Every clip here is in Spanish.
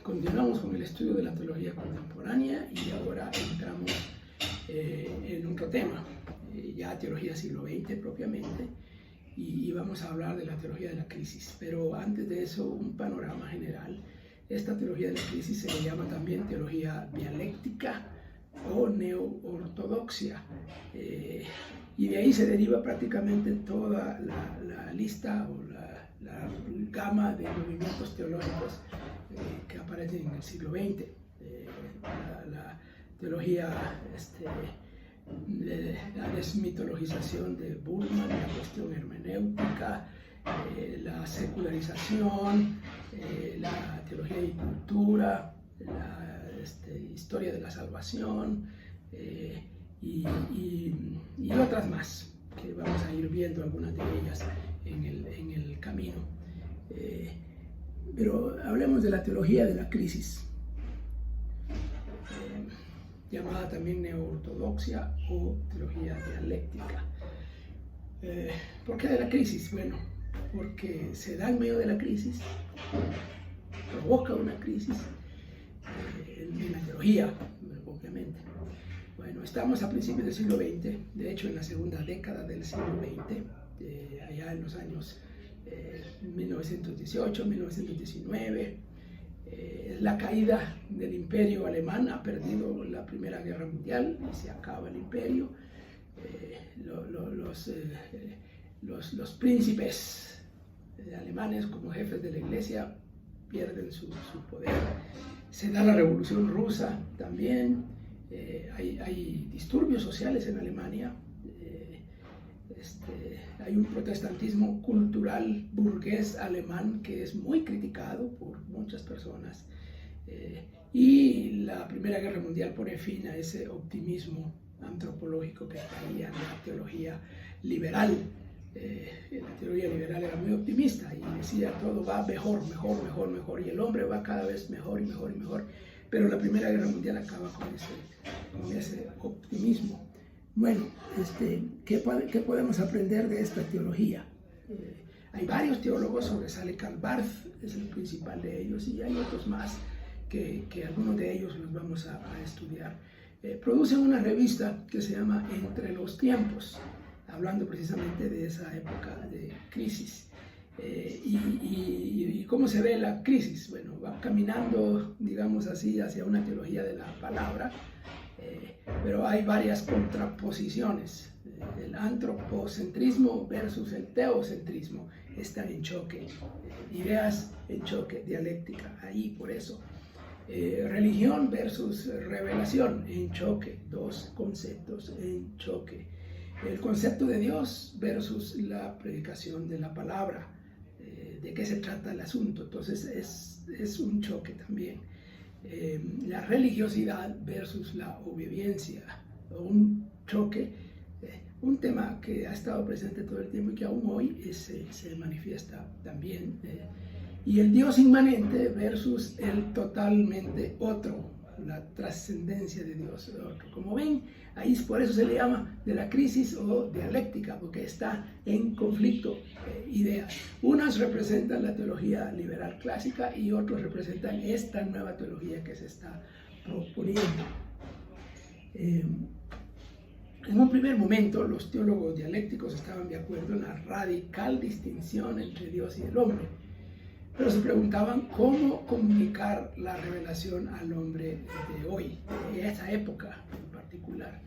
Continuamos con el estudio de la teología contemporánea y ahora entramos en otro tema, ya teología siglo XX propiamente, y vamos a hablar de la teología de la crisis. Pero antes de eso, un panorama general. Esta teología de la crisis se le llama también teología dialéctica o neo-ortodoxia, y de ahí se deriva prácticamente toda la lista o la gama de movimientos teológicos que aparecen en el siglo XX. La teología, la desmitologización de Bultmann, la cuestión hermenéutica, la secularización, la teología y cultura, la historia de la salvación y otras más, que vamos a ir viendo algunas de ellas en el camino. Pero hablemos de la teología de la crisis, llamada también neo-ortodoxia o teología dialéctica. ¿Por qué de la crisis? Bueno, porque se da en medio de la crisis, provoca una crisis en la teología, obviamente. Bueno, estamos a principios del siglo XX, de hecho en la segunda década del siglo XX, allá en los años 1918, 1919, la caída del imperio alemán, ha perdido la Primera Guerra Mundial y se acaba el imperio. Los príncipes alemanes como jefes de la iglesia pierden su poder. Se da la Revolución Rusa también. Hay disturbios sociales en Alemania. Hay un protestantismo cultural burgués alemán que es muy criticado por muchas personas. Y la Primera Guerra Mundial pone fin a ese optimismo antropológico que traía la teología liberal. La teoría liberal era muy optimista y decía todo va mejor, mejor, mejor, mejor, y el hombre va cada vez mejor y mejor y mejor. Pero la Primera Guerra Mundial acaba con ese optimismo. Bueno, ¿qué podemos aprender de esta teología? Hay varios teólogos, sobresale Karl Barth, es el principal de ellos, y hay otros más que algunos de ellos los vamos a estudiar. Producen una revista que se llama Entre los Tiempos, hablando precisamente de esa época de crisis. ¿Y cómo se ve la crisis? Bueno, va caminando, digamos así, hacia una teología de la palabra, pero hay varias contraposiciones. El antropocentrismo versus el teocentrismo están en choque, ideas en choque, dialéctica, ahí por eso. Religión versus revelación en choque, dos conceptos en choque. El concepto de Dios versus la predicación de la palabra, de qué se trata el asunto, entonces es un choque también. La religiosidad versus la obediencia, un choque, un tema que ha estado presente todo el tiempo y que aún hoy se manifiesta también. Y el Dios inmanente versus el totalmente otro, la trascendencia de Dios. Como ven, ahí por eso se le llama de la crisis o dialéctica, porque está en conflicto ideas. Unas representan la teología liberal clásica y otros representan esta nueva teología que se está proponiendo. En un primer momento, los teólogos dialécticos estaban de acuerdo en la radical distinción entre Dios y el hombre, pero se preguntaban cómo comunicar la revelación al hombre de hoy, de esa época en particular.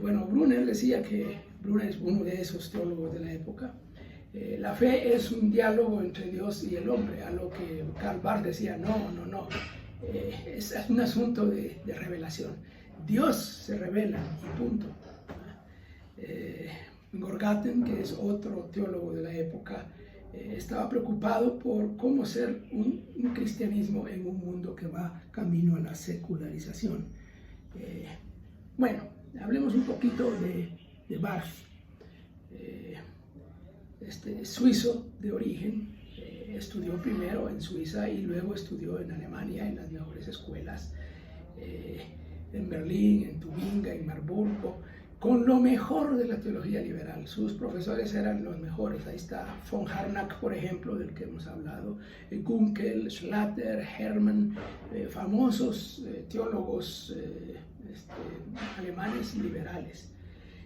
Bueno, Brunner decía que, Brunner es uno de esos teólogos de la época, la fe es un diálogo entre Dios y el hombre, a lo que Karl Barth decía, no, es un asunto de revelación. Dios se revela y punto. Gorgaten, que es otro teólogo de la época, estaba preocupado por cómo ser un cristianismo en un mundo que va camino a la secularización. Bueno, hablemos un poquito de Barth. Suizo de origen, estudió primero en Suiza y luego estudió en Alemania en las mejores escuelas, en Berlín, en Tubinga, en Marburgo. con lo mejor de la teología liberal. Sus profesores eran los mejores. Ahí está von Harnack, por ejemplo, del que hemos hablado, Kunkel, Schlatter, Hermann, famosos teólogos alemanes liberales.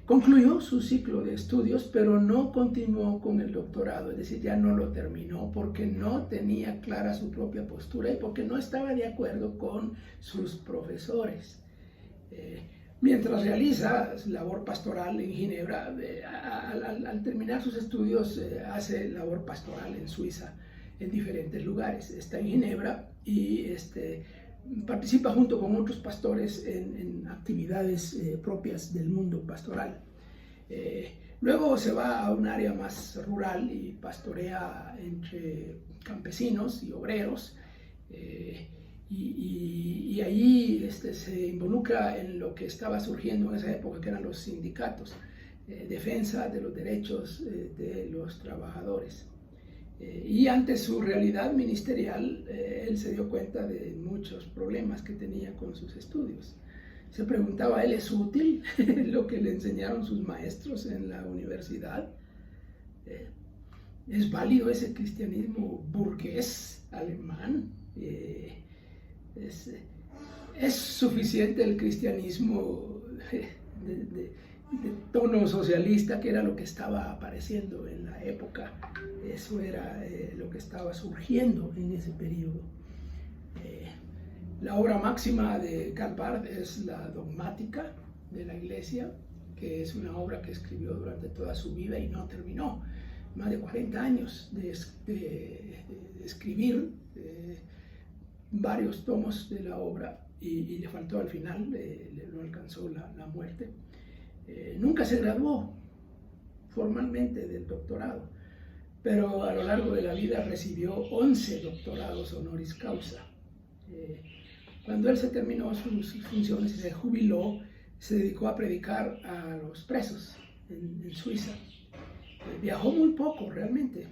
Concluyó su ciclo de estudios, pero no continuó con el doctorado, es decir, ya no lo terminó porque no tenía clara su propia postura y porque no estaba de acuerdo con sus profesores. Mientras realiza labor pastoral en Ginebra, al terminar sus estudios hace labor pastoral en Suiza, en diferentes lugares. Está en Ginebra y participa junto con otros pastores en actividades propias del mundo pastoral. Luego se va a un área más rural y pastorea entre campesinos y obreros. Y allí se involucra en lo que estaba surgiendo en esa época, que eran los sindicatos, defensa de los derechos de los trabajadores. Y ante su realidad ministerial, él se dio cuenta de muchos problemas que tenía con sus estudios. Se preguntaba, ¿él es útil lo que le enseñaron sus maestros en la universidad? ¿Es válido ese cristianismo burgués alemán? ¿Es suficiente el cristianismo de tono socialista, que era lo que estaba apareciendo en la época? Eso era lo que estaba surgiendo en ese periodo. La obra máxima de Karl Barth es la Dogmática de la Iglesia, que es una obra que escribió durante toda su vida y no terminó. Más de 40 años de escribir varios tomos de la obra y le faltó al final, no alcanzó la muerte. Nunca se graduó formalmente del doctorado, pero a lo largo de la vida recibió 11 doctorados honoris causa. Cuando él se terminó sus funciones y se jubiló, se dedicó a predicar a los presos en Suiza. Viajó muy poco realmente,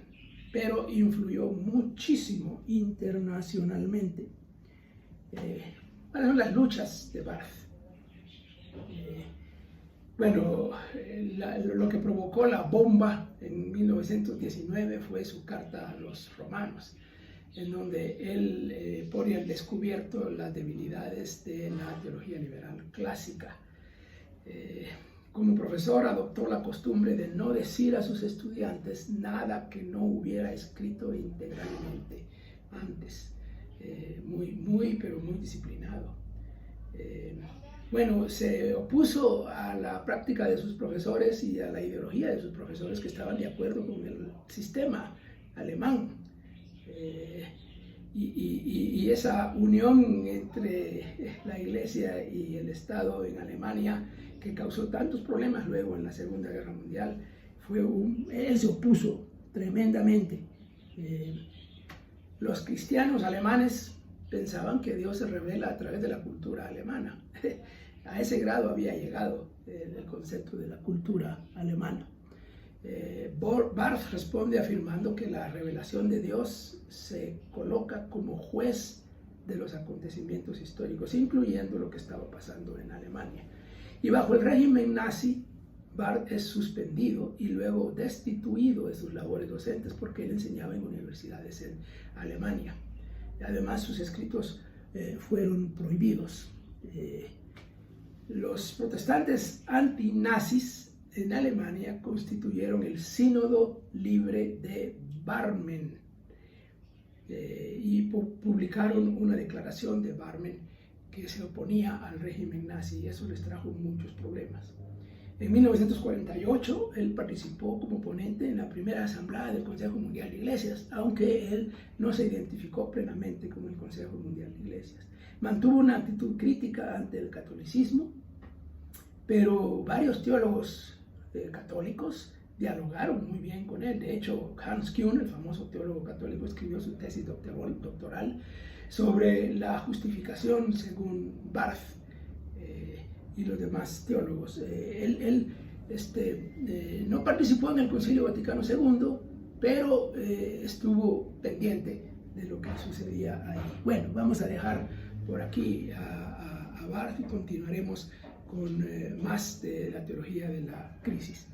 pero influyó muchísimo internacionalmente. ¿Cuáles son las luchas de Barth? Bueno, lo que provocó la bomba en 1919 fue su carta a los romanos, en donde él pone al descubierto las debilidades de la teología liberal clásica. Como profesor adoptó la costumbre de no decir a sus estudiantes nada que no hubiera escrito integralmente antes. Pero muy disciplinado. Bueno, se opuso a la práctica de sus profesores y a la ideología de sus profesores, que estaban de acuerdo con el sistema alemán. Y esa unión entre la Iglesia y el Estado en Alemania, que causó tantos problemas luego en la Segunda Guerra Mundial, él se opuso tremendamente. Los cristianos alemanes pensaban que Dios se revela a través de la cultura alemana. A ese grado había llegado el concepto de la cultura alemana. Barth responde afirmando que la revelación de Dios se coloca como juez de los acontecimientos históricos, incluyendo lo que estaba pasando en Alemania. Y bajo el régimen nazi, Barth es suspendido y luego destituido de sus labores docentes porque él enseñaba en universidades en Alemania. Además, sus escritos fueron prohibidos. Los protestantes antinazis en Alemania constituyeron el Sínodo Libre de Barmen y publicaron una declaración de Barmen que se oponía al régimen nazi, y eso les trajo muchos problemas. En 1948, él participó como ponente en la primera asamblea del Consejo Mundial de Iglesias, aunque él no se identificó plenamente con el Consejo Mundial de Iglesias. Mantuvo una actitud crítica ante el catolicismo, pero varios teólogos católicos dialogaron muy bien con él. De hecho, Hans Kühn, el famoso teólogo católico, escribió su tesis doctoral sobre la justificación según Barth y los demás teólogos. Él no participó en el Concilio Vaticano II, pero estuvo pendiente de lo que sucedía ahí. Bueno, vamos a dejar por aquí a Barth y continuaremos con más de la teología de la crisis.